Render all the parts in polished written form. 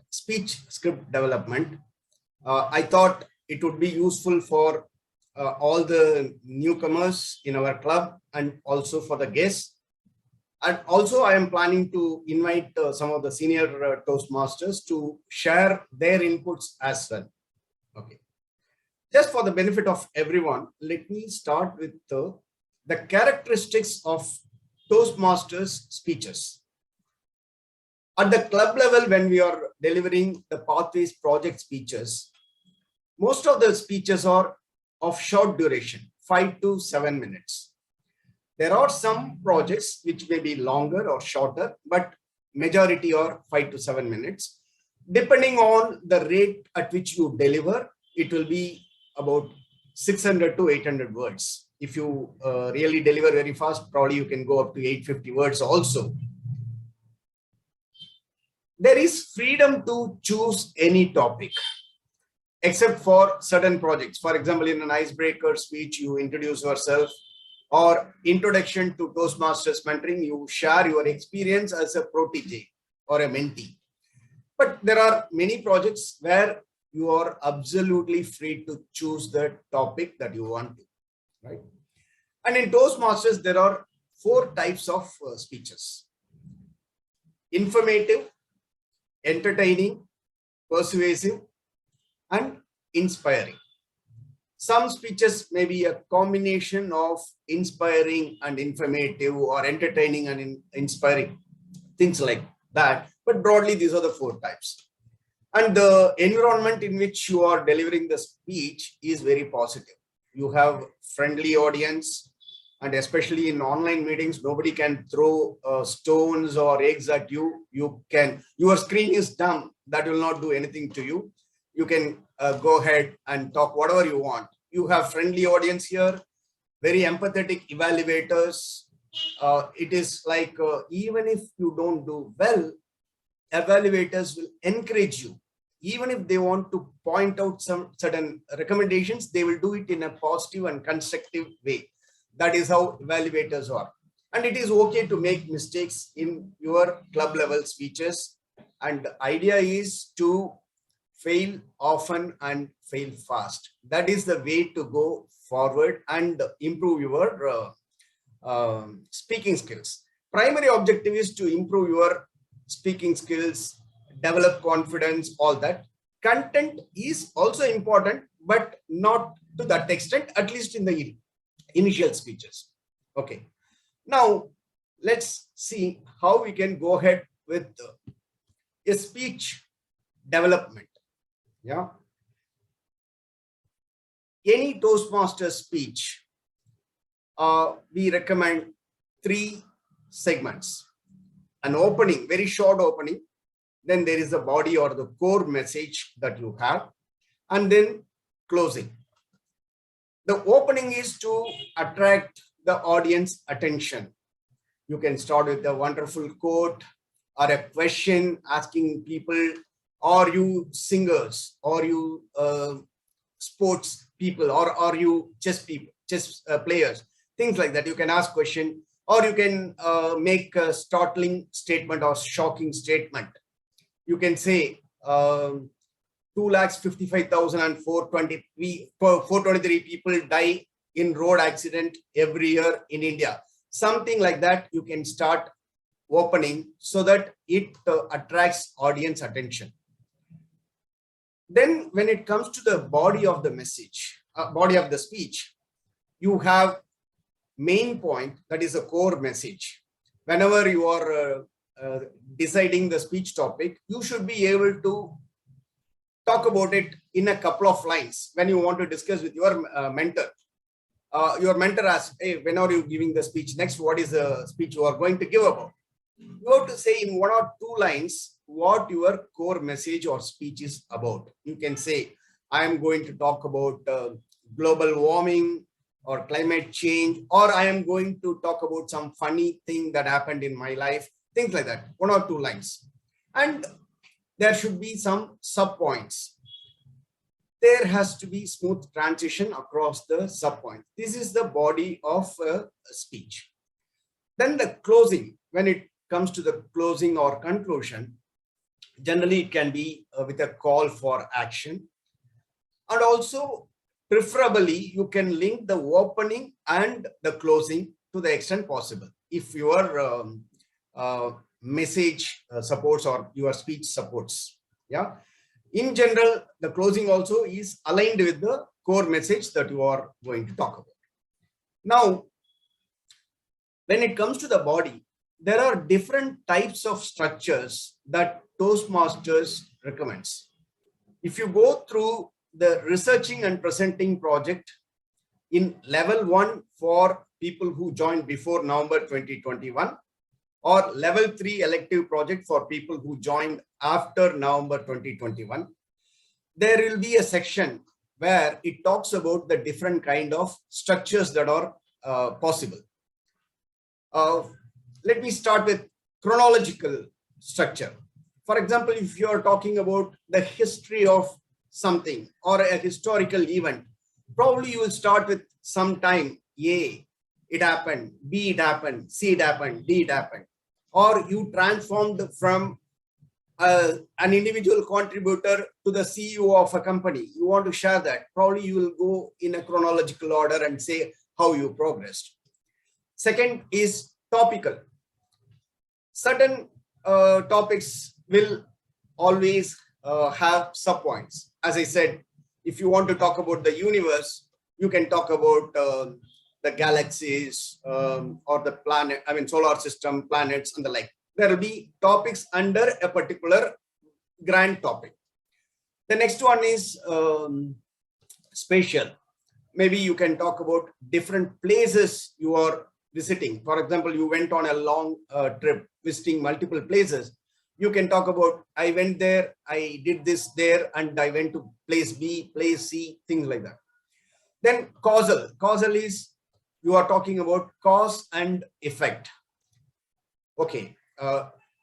speech script development. I thought it would be useful for all the newcomers in our club and also for the guests. And also I am planning to invite some of the senior Toastmasters to share their inputs as well. Okay. Just for the benefit of everyone, let me start with the characteristics of Toastmasters speeches. At the club level, when we are delivering the Pathways project speeches, most of the speeches are of short duration, 5 to 7 minutes. There are some projects which may be longer or shorter, but majority are 5 to 7 minutes. Depending on the rate at which you deliver, it will be about 600 to 800 words. If you really deliver very fast, probably you can go up to 850 words also. There is freedom to choose any topic, except for certain projects. For example, in an icebreaker speech, you introduce yourself, or introduction to Toastmasters mentoring, you share your experience as a protege or a mentee. But there are many projects where you are absolutely free to choose the topic that you want to, right? And in Toastmasters, there are 4 types of speeches: informative, entertaining, persuasive, and inspiring. Some speeches may be a combination of inspiring and informative, or entertaining and inspiring, things like that. But broadly, these are the 4 types. And the environment in which you are delivering the speech is very positive. You have friendly audience, and especially in online meetings, nobody can throw stones or eggs at you. Your screen is dumb. That will not do anything to you. You can go ahead and talk whatever you want. You have friendly audience here, very empathetic evaluators. It is like even if you don't do well, evaluators will encourage you. Even if they want to point out some certain recommendations, they will do it in a positive and constructive way. That is how evaluators are. And it is okay to make mistakes in your club level speeches. And the idea is to fail often and fail fast. That is the way to go forward and improve your speaking skills. Primary objective is to improve your speaking skills, develop confidence, all that. Content is also important, but not to that extent, at least in the initial speeches. Okay. Now, let's see how we can go ahead with a speech development. Yeah. Any Toastmaster speech, we recommend 3 segments. An opening, very short opening. Then there is a body or the core message that you have, and then closing. The opening is to attract the audience attention. You can start with a wonderful quote or a question asking people, or you singers, or you sports people, or are you chess players, things like that. You can ask question, or you can make a startling statement or shocking statement. You can say 2,55,423 people die in road accident every year in India. Something like that you can start opening so that it attracts audience attention. Then when it comes to the body of the message, body of the speech, you have main point, that is a core message. Whenever you are deciding the speech topic, you should be able to talk about it in a couple of lines. When you want to discuss with your mentor asks, hey, when are you giving the speech next? What is the speech you are going to give about? You have to say in 1 or 2 lines what your core message or speech is about. You can say, I am going to talk about global warming or climate change, or I am going to talk about some funny thing that happened in my life, things like that, 1 or 2 lines. And there should be some sub points. There has to be smooth transition across the sub point. This is the body of a speech. Then the closing, when it comes to the closing or conclusion, Generally, it can be with a call for action. And also, preferably, you can link the opening and the closing to the extent possible. If your message supports or your speech supports. Yeah. In general, the closing also is aligned with the core message that you are going to talk about. Now, when it comes to the body, there are different types of structures that Toastmasters recommends. If you go through the researching and presenting project in level 1 for people who joined before November 2021, or level 3 elective project for people who joined after November 2021, there will be a section where it talks about the different kind of structures that are possible. Let me start with chronological structure. For example, if you are talking about the history of something or a historical event, probably you will start with some time A, it happened, B, it happened, C, it happened, D, it happened. Or you transformed from an individual contributor to the CEO of a company. You want to share that. Probably you will go in a chronological order and say how you progressed. Second is topical. Certain topics will always have subpoints. As I said, if you want to talk about the universe, you can talk about the galaxies or the planet, solar system, planets, and the like. There will be topics under a particular grand topic. The next one is spatial. Maybe you can talk about different places you are visiting. For example, you went on a long trip visiting multiple places. You can talk about, I went there, I did this there, and I went to place B, place C, things like that. Then causal. Causal is you are talking about cause and effect. Okay,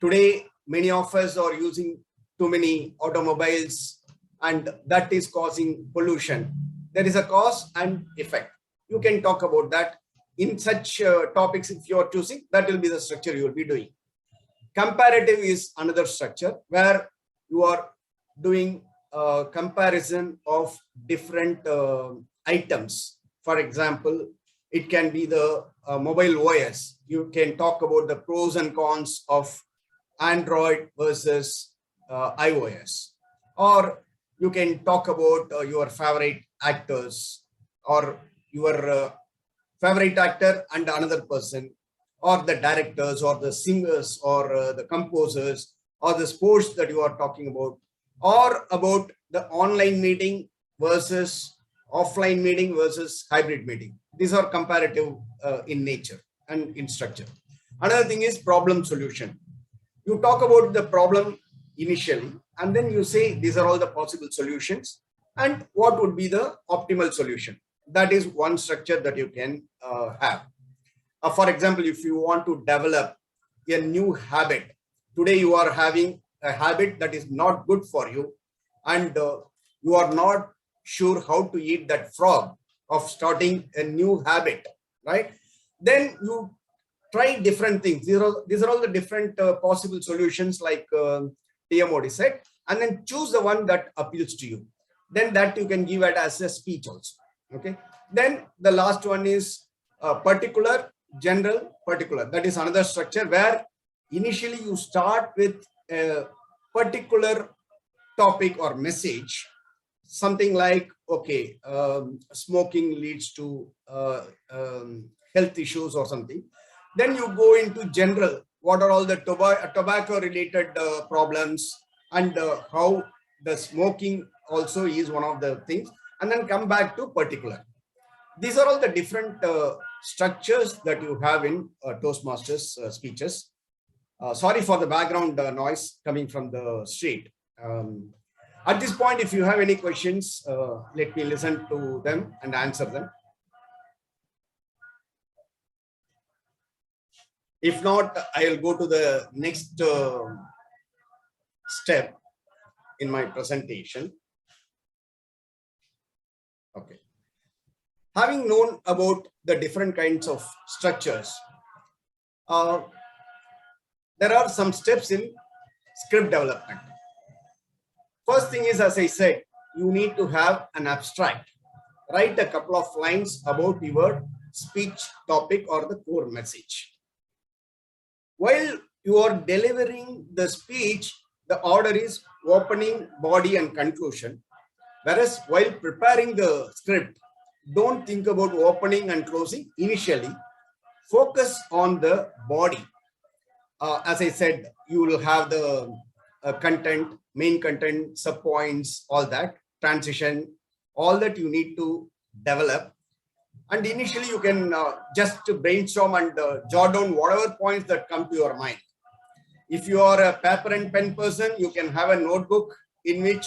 today many of us are using too many automobiles and that is causing pollution. There is a cause and effect. You can talk about that. In such topics, if you are choosing, that will be the structure you will be doing. Comparative is another structure where you are doing a comparison of different items. For example, it can be the mobile OS. You can talk about the pros and cons of Android versus iOS. Or you can talk about your favorite actors or your favorite actor and another person, or the directors or the singers or the composers or the sports that you are talking about, or about the online meeting versus offline meeting versus hybrid meeting. These are comparative in nature and in structure. Another thing is problem solution. You talk about the problem initially, and then you say these are all the possible solutions and what would be the optimal solution. That is one structure that you can have. For example, if you want to develop a new habit, today you are having a habit that is not good for you, and you are not sure how to eat that frog of starting a new habit, right? Then you try different things. These are all the different possible solutions, like TMOD said, and then choose the one that appeals to you. Then that you can give it as a speech also. Okay. Then the last one is particular, general, particular. That is another structure where initially you start with a particular topic or message, something like, okay, smoking leads to health issues or something. Then you go into general. What are all the tobacco related problems, and how the smoking also is one of the things, and then come back to particular. These are all the different structures that you have in Toastmasters speeches. Sorry for the background noise coming from the street. At this point, if you have any questions, let me listen to them and answer them. If not, I'll go to the next step in my presentation. Okay. Having known about the different kinds of structures, there are some steps in script development. First thing is, as I said, you need to have an abstract. Write a couple of lines about your speech topic or the core message. While you are delivering the speech, the order is opening, body, and conclusion. Whereas while preparing the script, don't think about opening and closing initially. Focus on the body. As I said, you will have the content, main content, sub points, all that, transition, all that you need to develop. And initially, you can just brainstorm and jot down whatever points that come to your mind. If you are a paper and pen person, you can have a notebook in which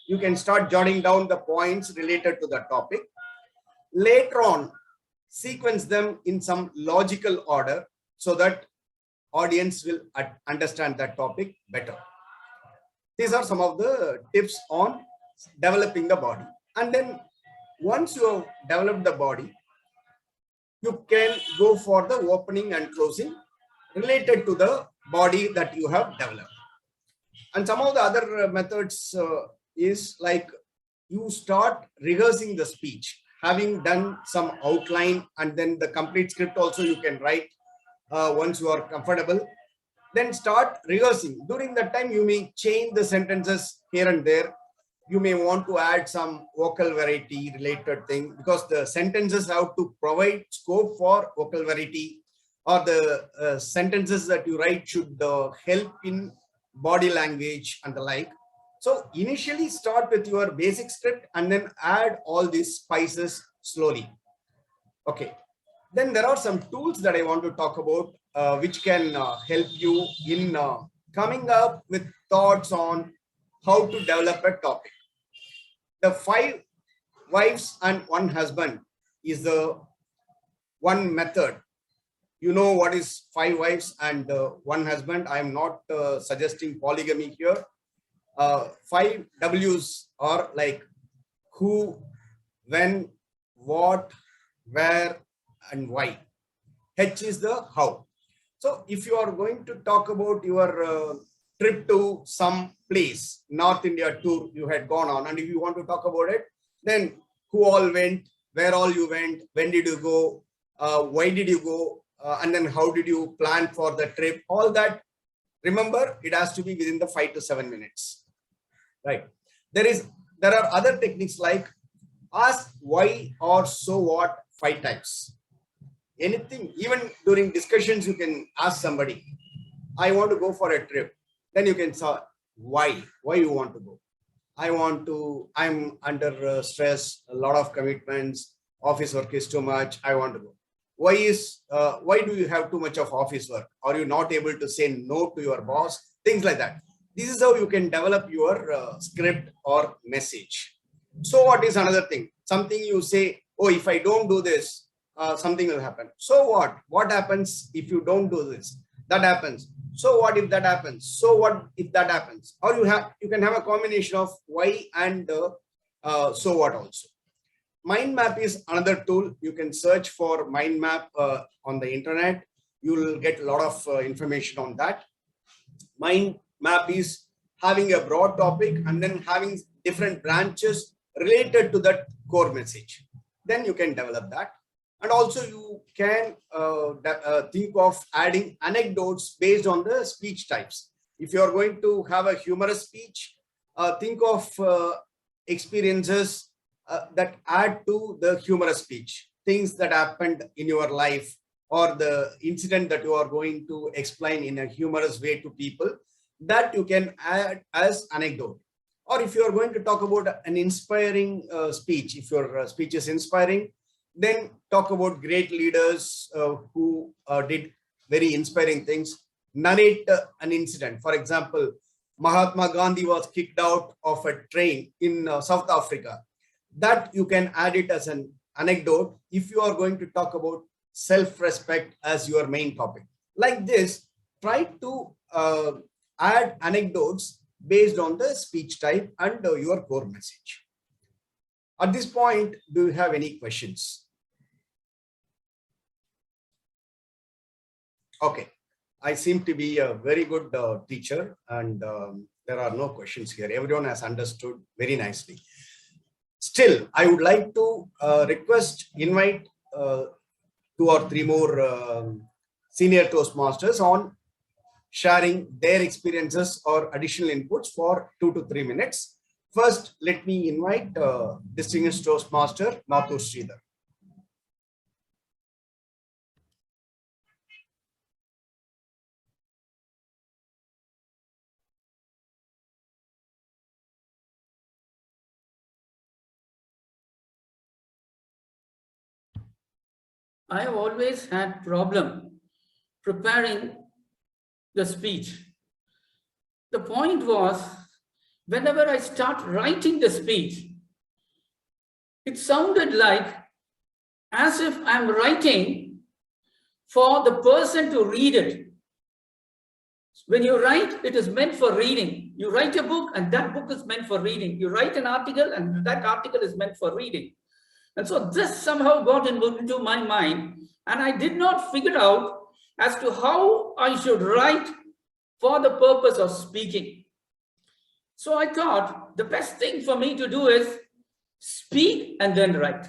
you can start jotting down the points related to the topic. Later on, sequence them in some logical order so that audience will understand that topic better. These are some of the tips on developing the body. And then once you have developed the body, you can go for the opening and closing related to the body that you have developed. And some of the other methods is like you start rehearsing the speech, having done some outline, and then the complete script also you can write once you are comfortable. Then start rehearsing. During that time, you may change the sentences here and there. You may want to add some vocal variety related thing, because the sentences have to provide scope for vocal variety, or the sentences that you write should help in body language and the like. So initially start with your basic script and then add all these spices slowly. Okay. Then there are some tools that I want to talk about which can help you in coming up with thoughts on how to develop a topic. The 5 wives and 1 husband is the one method. You know what is 5 wives and 1 husband. I am not suggesting polygamy here. 5 W's are like who, when, what, where, and why. H is the how. So if you are going to talk about your trip to some place, North India tour you had gone on, and if you want to talk about it, then who all went, where all you went, when did you go, why did you go, and then how did you plan for the trip, all that. Remember, it has to be within the 5 to 7 minutes, right? There are other techniques like ask why or so what 5 times. Anything, even during discussions, you can ask somebody, I want to go for a trip. Then you can say why you want to go. I'm under stress, a lot of commitments, office work is too much, I want to go. Why do you have too much of office work? Are you not able to say no to your boss? Things like that. This is how you can develop your script or message. So what is another thing? Something you say, oh, if I don't do this, something will happen. So what? What happens if you don't do this? That happens. So what if that happens? So what if that happens? Or you can have a combination of why and so what also. Mind map is another tool. You can search for mind map on the internet. You will get a lot of information on that. Mind map is having a broad topic and then having different branches related to that core message. Then you can develop that. And also you can think of adding anecdotes based on the speech types. If you are going to have a humorous speech, think of experiences that add to the humorous speech, things that happened in your life or the incident that you are going to explain in a humorous way to people, that you can add as anecdote. Or if you are going to talk about an inspiring speech, if your speech is inspiring, then talk about great leaders who did very inspiring things. Narrate an incident. For example, Mahatma Gandhi was kicked out of a train in South Africa. That you can add it as an anecdote if you are going to talk about self-respect as your main topic. Like this, try to add anecdotes based on the speech type and your core message. At this point, do you have any questions? Okay. I seem to be a very good teacher, and there are no questions here. Everyone has understood very nicely. Still, I would like to invite 2 or 3 more senior Toastmasters on sharing their experiences or additional inputs for 2 to 3 minutes. First, let me invite distinguished Toastmaster Mathur Sridhar. I have always had problem preparing the speech. The point was, whenever I start writing the speech, it sounded like as if I'm writing for the person to read it. When you write, it is meant for reading. You write a book and that book is meant for reading. You write an article and that article is meant for reading. And so this somehow got into my mind, and I did not figure out as to how I should write for the purpose of speaking. So I thought the best thing for me to do is speak and then write.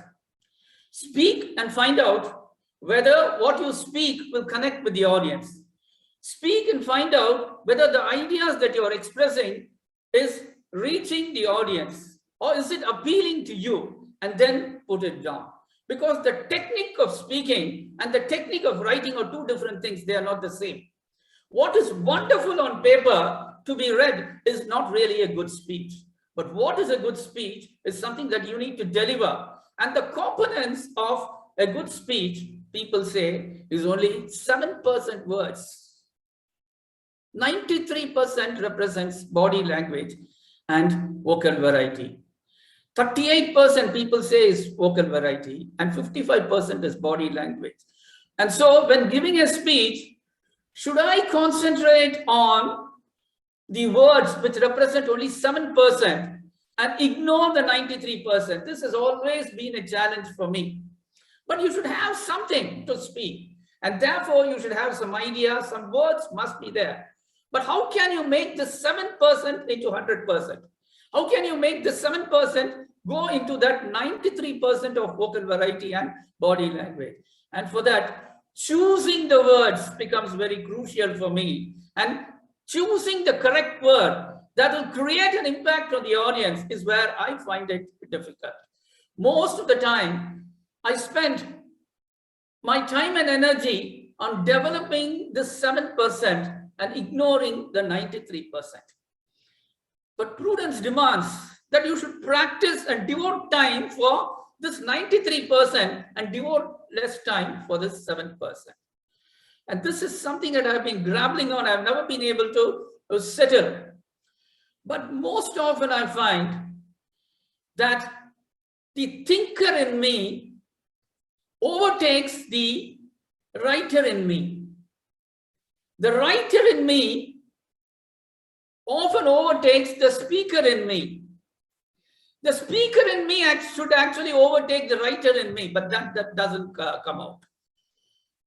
Speak and find out whether what you speak will connect with the audience. Speak and find out whether the ideas that you're expressing is reaching the audience, or is it appealing to you, and then put it down. Because the technique of speaking and the technique of writing are two different things. They are not the same. What is wonderful on paper to be read is not really a good speech. But what is a good speech is something that you need to deliver. And the components of a good speech, people say, is only 7% words. 93% represents body language and vocal variety. 38% people say is vocal variety, and 55% is body language. And so when giving a speech, should I concentrate on the words which represent only 7% and ignore the 93%? This has always been a challenge for me. But you should have something to speak, and therefore you should have some ideas, some words must be there. But how can you make the 7% into 100%? How can you make the 7% go into that 93% of vocal variety and body language? And for that, choosing the words becomes very crucial for me. And choosing the correct word that will create an impact on the audience is where I find it difficult. Most of the time, I spend my time and energy on developing this 7% and ignoring the 93%. But prudence demands that you should practice and devote time for this 93% and devote less time for this 7%. And this is something that I've been grappling on. I've never been able to settle. But most often I find that the thinker in me overtakes the writer in me. The writer in me often overtakes the speaker in me. The speaker in me should actually overtake the writer in me, but that doesn't come out.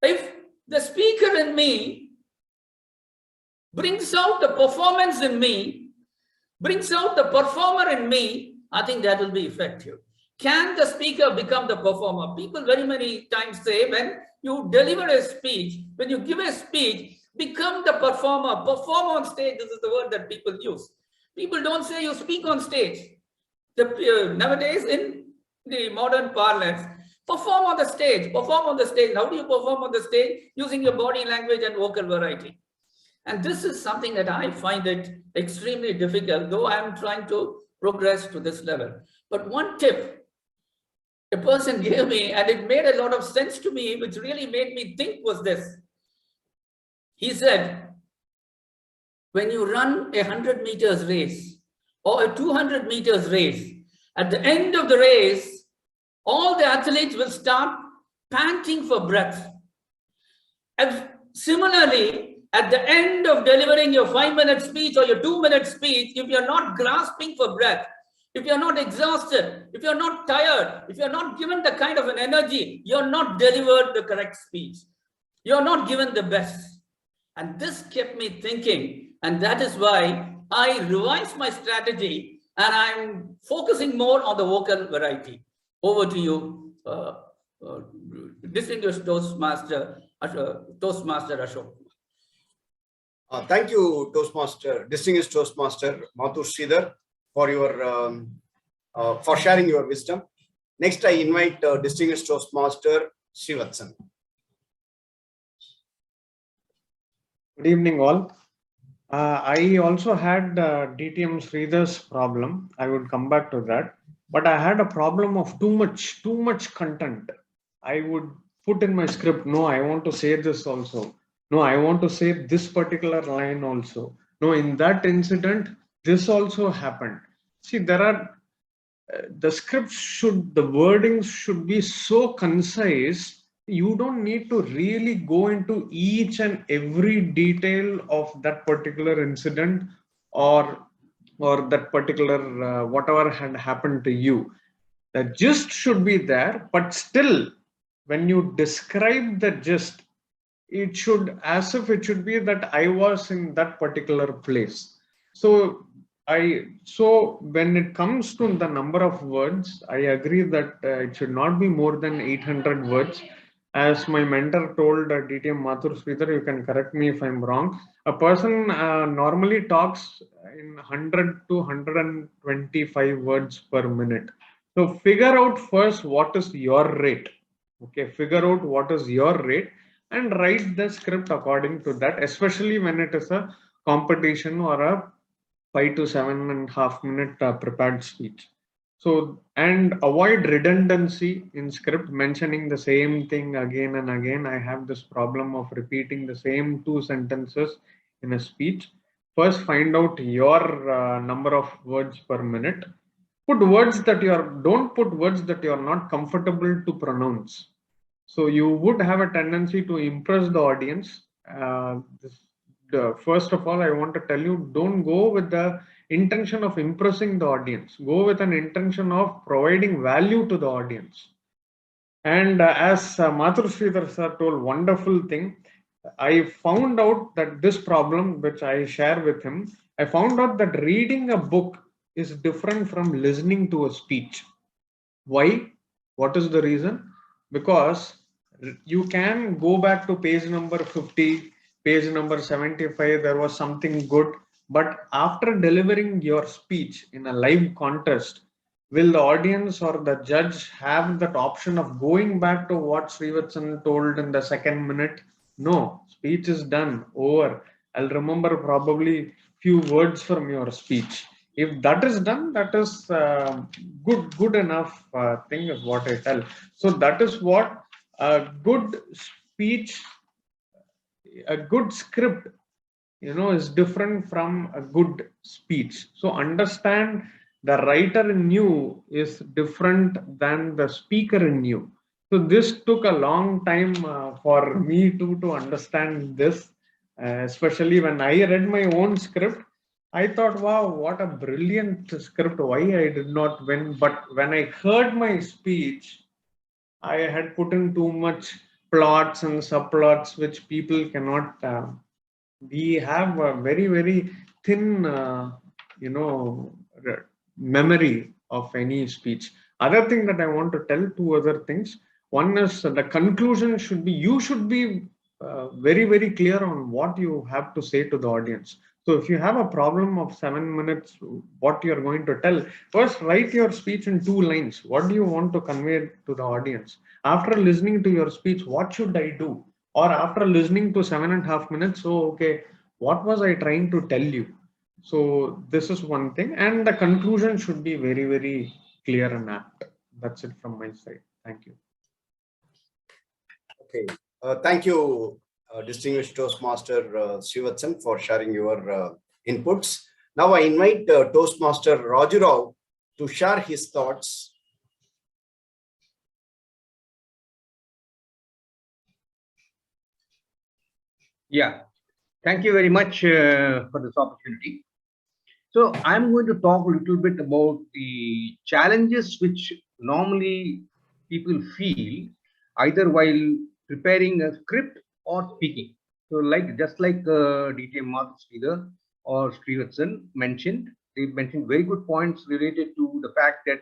If the speaker in me brings out the performance in me, brings out the performer in me, I think that will be effective. Can the speaker become the performer? People very many times say when you deliver a speech, when you give a speech, become the performer. Perform on stage, this is the word that people use. People don't say you speak on stage. Nowadays, in the modern parlance, perform on the stage, perform on the stage. How do you perform on the stage? Using your body language and vocal variety. And this is something that I find it extremely difficult, though I am trying to progress to this level. But one tip a person gave me, and it made a lot of sense to me, which really made me think, was this. He said, when you run a 100 meters race or a 200 meters race, at the end of the race, all the athletes will start panting for breath. And similarly, at the end of delivering your 5-minute speech or your 2-minute speech, if you're not grasping for breath, if you're not exhausted, if you're not tired, if you're not given the kind of an energy, you're not delivered the correct speech. You're not given the best. And this kept me thinking. And that is why I revised my strategy and I'm focusing more on the vocal variety. Over to you, distinguished Toastmaster Ashok. Thank you, distinguished Toastmaster Mathur Sridhar, for your for sharing your wisdom. Next, I invite distinguished Toastmaster Srivatsan. Good evening, all. I also had DTM Sridhar's problem. I would come back to that, but I had a problem of too much content. I would put in my script, no, I want to say this also. No, I want to say this particular line also. No, in that incident, this also happened. See, there are the script the wording should be so concise. You don't need to really go into each and every detail of that particular incident or that particular whatever had happened to you. The gist should be there, but still, when you describe the gist, it should, as if it should be that I was in that particular place. So when it comes to the number of words, I agree that it should not be more than 800 words. As my mentor told DTM Mathur Sridhar, you can correct me if I'm wrong. A person normally talks in 100 to 125 words per minute. So figure out first what is your rate. Okay, figure out what is your rate and write the script according to that, especially when it is a competition or a 5 to 7.5 minute prepared speech. So, and avoid redundancy in script, mentioning the same thing again and again. I have this problem of repeating the same 2 sentences in a speech. First, find out your number of words per minute. Put words that don't put words that you are not comfortable to pronounce. So you would have a tendency to impress the audience. First of all, I want to tell you, don't go with the intention of impressing the audience. Go with an intention of providing value to the audience. And as Mathur Sridhar sir told, wonderful thing, I found out that this problem, which I share with him, I found out that reading a book is different from listening to a speech. Why? What is the reason? Because you can go back to page number 50, page number 75, there was something good. But after delivering your speech in a live contest, will the audience or the judge have that option of going back to what Srivatsan told in the second minute? No, speech is done, over. I'll remember probably few words from your speech. If that is done, that is good enough thing is what I tell. So that is what a good speech, a good script, is different from a good speech. So understand the writer in you is different than the speaker in you. So this took a long time for me to understand this, especially when I read my own script. I thought, wow, what a brilliant script. Why I did not win. But when I heard my speech, I had put in too much plots and subplots, which people cannot. We have a very thin, memory of any speech. Other thing that I want to tell, 2 other things. One is the conclusion should be, you should be very clear on what you have to say to the audience. So if you have a problem of 7 minutes, what you're going to tell, first write your speech in 2 lines. What do you want to convey to the audience? After listening to your speech, what should I do? Or after listening to 7.5 minutes, so okay, what was I trying to tell you? So this is one thing, and the conclusion should be very clear and apt. That's it from my side. Thank you. Okay, thank you, distinguished Toastmaster Srivatsan, for sharing your inputs. Now I invite Toastmaster Raju to share his thoughts. Yeah, thank you very much for this opportunity. So I'm going to talk a little bit about the challenges which normally people feel either while preparing a script or speaking. So just like DTM Mathur Sridhar or Srivatsan mentioned, they mentioned very good points related to the fact that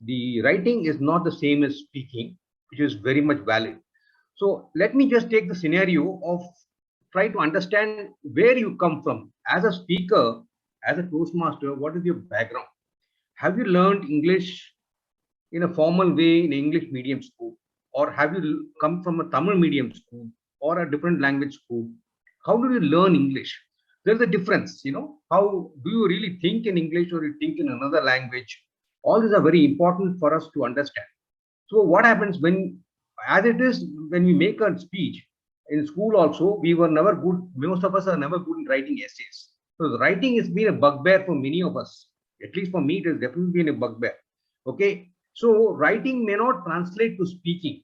the writing is not the same as speaking, which is very much valid. So let me just take the scenario of try to understand where you come from. As a speaker, as a Toastmaster, what is your background? Have you learned English in a formal way in English medium school? Or have you come from a Tamil medium school or a different language school? How do you learn English? There's a difference, you know. How do you really think in English or you think in another language? All these are very important for us to understand. So what happens when, as it is, when we make a speech in school also, we were never good. Most of us are never good in writing essays. So the writing has been a bugbear for many of us. At least for me, it has definitely been a bugbear. Okay. So writing may not translate to speaking.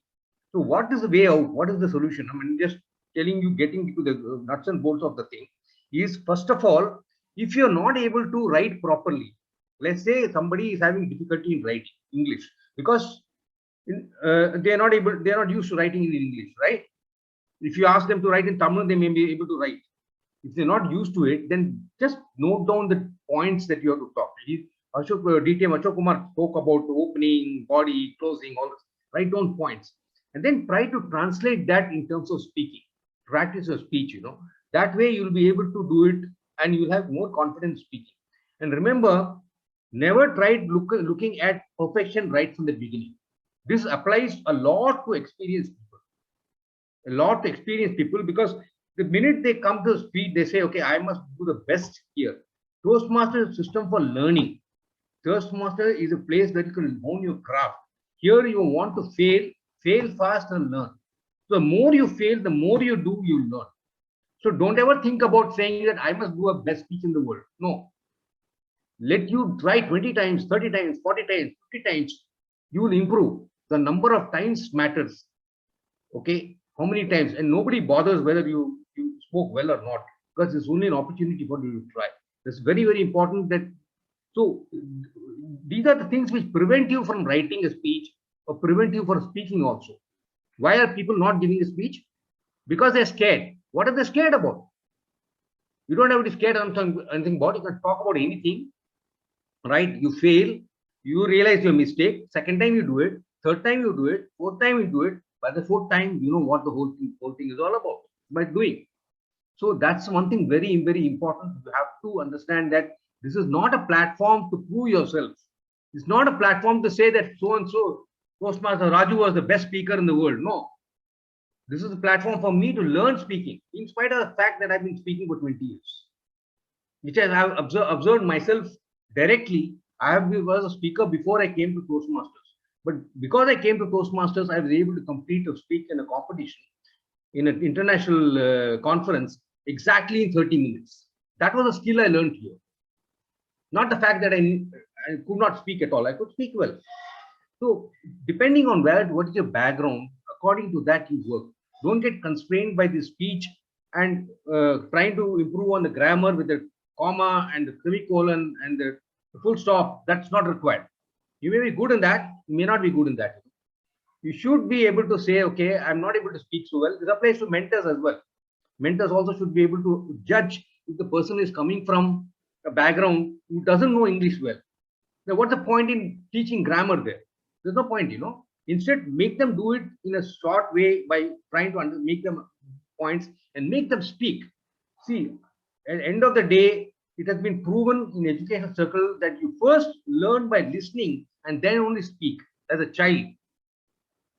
So what is the way out? What is the solution? I mean, just telling you, getting into the nuts and bolts of the thing is, first of all, if you're not able to write properly, let's say somebody is having difficulty in writing English because they are not used to writing in English, right? If you ask them to write in Tamil, they may be able to write. If they're not used to it, then just note down the points that you have to talk. DTM Ashok Kumar spoke about the opening, body, closing, all this. Write down points. And then try to translate that in terms of speaking. Practice your speech, you know. That way you'll be able to do it and you'll have more confidence speaking. And remember, never try looking at perfection right from the beginning. This applies a lot to experienced people. A lot to experienced people, because the minute they come to speed, they say, okay, I must do the best here. Toastmaster is a system for learning. Toastmaster is a place where you can hone your craft. Here you want to fail fast and learn. So the more you fail, the more you do, you learn. So don't ever think about saying that I must do a best speech in the world. No. Let you try 20 times, 30 times, 40 times, 50 times. You will improve. The number of times matters. Okay. How many times? And nobody bothers whether you spoke well or not, because it's only an opportunity for you to try. It's very, very important that. So these are the things which prevent you from writing a speech or prevent you from speaking also. Why are people not giving a speech? Because they're scared. What are they scared about? You don't have to be scared of anything about. You can talk about anything, right? You fail, you realize your mistake. Second time you do it. Third time you do it. Fourth time you do it. By the fourth time, you know what the whole thing is all about by doing. So that's one thing very, very important. You have to understand that this is not a platform to prove yourself. It's not a platform to say that so and so Toastmaster Raju was the best speaker in the world. No. This is a platform for me to learn speaking, in spite of the fact that I've been speaking for 20 years, which I have observed myself directly. I was a speaker before I came to Toastmasters. But because I came to Toastmasters, I was able to complete or speak in a competition, in an international conference, exactly in 30 minutes. That was a skill I learned here. Not the fact that I could not speak at all. I could speak well. So depending on what is your background, according to that you work. Don't get constrained by the speech and trying to improve on the grammar with the comma and the semicolon and the full stop. That's not required. You may be good in that, you may not be good in that. You should be able to say, okay, I'm not able to speak so well. This applies to mentors as well. Mentors also should be able to judge if the person is coming from a background who doesn't know English well. Now, what's the point in teaching grammar there? There's no point, you know. Instead, make them do it in a short way by trying to make them points and make them speak. See, at the end of the day, it has been proven in educational circles that you first learn by listening and then only speak as a child.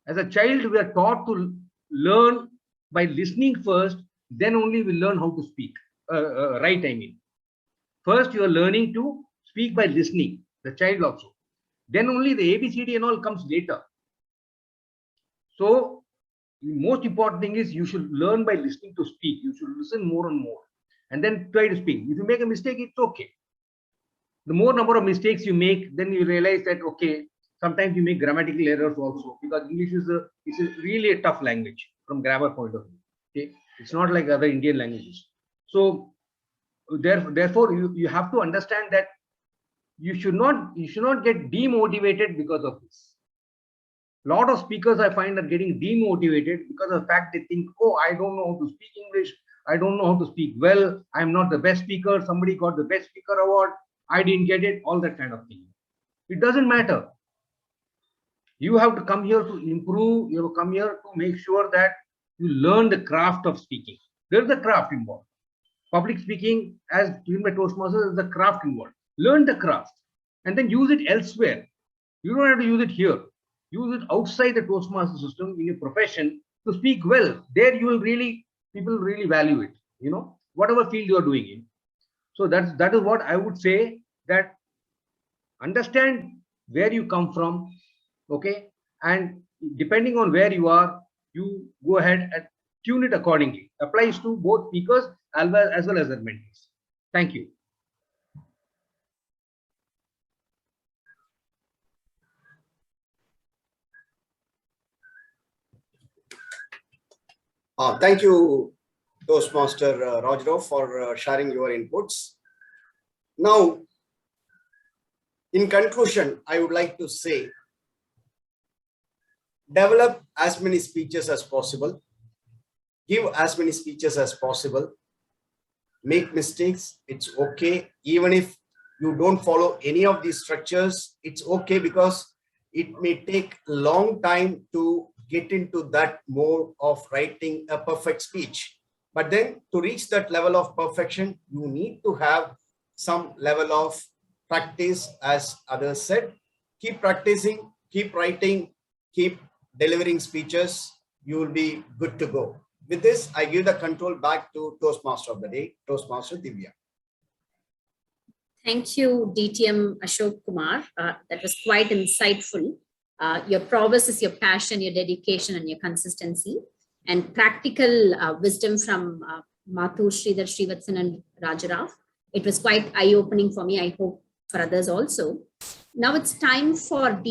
As a child, we are taught to learn by listening first, then only we learn how to speak. Right, I mean. First, you are learning to speak by listening, the child also. Then only the ABCD and all comes later. So, the most important thing is you should learn by listening to speak. You should listen more and more and then try to speak. If you make a mistake, it's okay. The more number of mistakes you make, then you realize that, okay, sometimes you make grammatical errors also, because English is really a tough language from grammar point of view. Okay, it's not like other Indian languages. So therefore you have to understand that you should not get demotivated because of this. A lot of speakers I find are getting demotivated because of the fact they think, oh, I don't know how to speak English, I don't know how to speak well. I'm not the best speaker. Somebody got the best speaker award. I didn't get it. All that kind of thing. It doesn't matter. You have to come here to improve. You have to come here to make sure that you learn the craft of speaking. There's a craft involved. Public speaking, as given by Toastmasters, is the craft involved. Learn the craft and then use it elsewhere. You don't have to use it here. Use it outside the Toastmaster system in your profession to speak well. There you will really, people really value it, you know, whatever field you are doing in. So that is what I would say, that understand where you come from, okay? And depending on where you are, you go ahead and tune it accordingly. Applies to both speakers as well as their mentees. Thank you. Thank you, Toastmaster Raju, for sharing your inputs. Now, in conclusion, I would like to say, develop as many speeches as possible, give as many speeches as possible, make mistakes, it's okay. Even if you don't follow any of these structures, it's okay, because it may take a long time to get into that mode of writing a perfect speech. But then to reach that level of perfection, you need to have some level of practice, as others said. Keep practicing, keep writing, keep delivering speeches. You will be good to go. With this, I give the control back to Toastmaster of the day, Toastmaster Divya. Thank you, DTM Ashok Kumar. That was quite insightful. Your prowess is your passion, your dedication, and your consistency. And practical wisdom from Mathur Sridhar, Srivatsan, and Raju. It was quite eye-opening for me. I hope for others also. Now it's time for